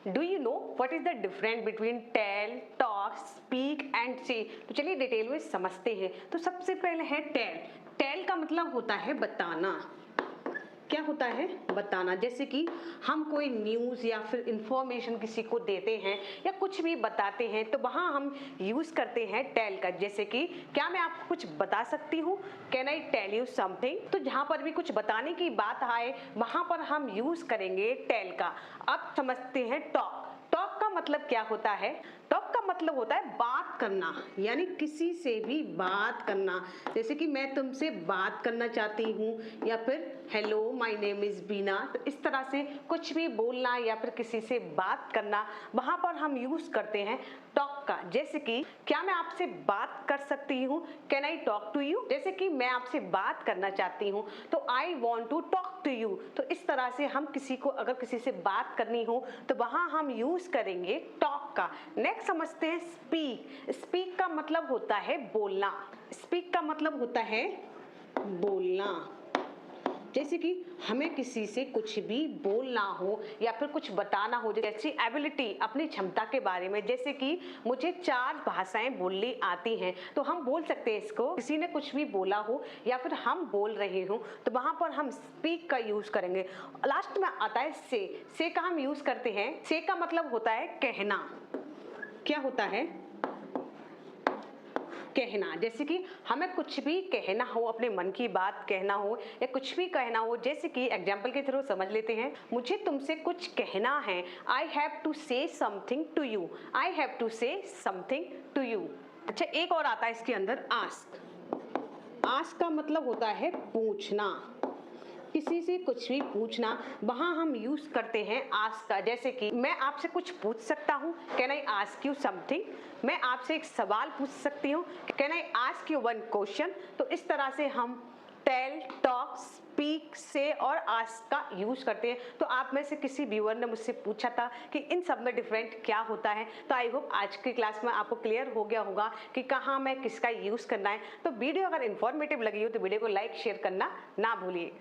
Do you know what is the difference between tell, talk, speak and say? तो चलिए detail में समझते हैं। तो सबसे पहले है टेल। टेल का मतलब होता है बताना। क्या होता है? बताना। जैसे कि हम कोई न्यूज़ या फिर इंफॉर्मेशन किसी को देते हैं या कुछ भी बताते हैं तो वहाँ हम यूज़ करते हैं टेल का। जैसे कि क्या मैं आपको कुछ बता सकती हूँ? Can I tell you something? तो जहाँ पर भी कुछ बताने की बात आए वहाँ पर हम यूज़ करेंगे टेल का। अब समझते हैं टॉक। टॉक का मतलब क्या होता है? टॉक का मतलब होता है बात करना, यानी किसी से भी बात करना। जैसे कि मैं तुमसे बात करना चाहती हूँ या फिर हेलो माय नेम इज बीना। तो इस तरह से कुछ भी बोलना या फिर किसी से बात करना, वहां पर हम यूज करते हैं टॉक का। जैसे कि क्या मैं आपसे बात कर सकती हूँ? Can I talk to you? जैसे कि मैं आपसे बात करना चाहती हूँ तो I want to talk to you. तो इस तरह से हम किसी को अगर किसी से बात करनी हो तो वहां हम यूज करेंगे टॉक का। नेक्स्ट समझते हैं स्पीक। स्पीक का मतलब होता है बोलना। स्पीक का मतलब होता है बोलना। जैसे कि हमें किसी से कुछ भी बोलना हो या फिर कुछ बताना हो, जैसे एबिलिटी, अपनी क्षमता के बारे में। जैसे कि मुझे 4 भाषाएं बोलनी आती हैं तो हम बोल सकते हैं इसको। किसी ने कुछ भी बोला हो या फिर हम बोल रहे हो तो वहां पर हम स्पीक का यूज करेंगे। लास्ट में आता है से। से का हम यूज करते हैं। से का मतलब होता है कहना। क्या होता है? कहना। जैसे कि हमें कुछ भी कहना हो, अपने मन की बात कहना हो या कुछ भी कहना हो, जैसे कि एग्जाम्पल के थ्रू समझ लेते हैं। मुझे तुमसे कुछ कहना है। I have to say something to you. I have to say something to you. अच्छा, एक और आता है इसके अंदर, आस्क। आस्क का मतलब होता है पूछना। किसी से कुछ भी पूछना, वहां हम यूज करते हैं आस्क का। जैसे कि मैं आपसे कुछ पूछ सकता हूँ, can I ask you something? मैं आपसे एक सवाल पूछ सकती हूँ, can I ask you one question? तो इस तरह से हम टेल, टॉक, स्पीक, से और आस्क का यूज करते हैं। तो आप में से किसी व्यूअर ने मुझसे पूछा था कि इन सब में डिफरेंट क्या होता है। तो आई होप आज की क्लास में आपको क्लियर हो गया होगा कि कहाँ में किसका यूज करना है। तो वीडियो अगर इन्फॉर्मेटिव लगी हो तो वीडियो को लाइक शेयर करना ना भूलिए।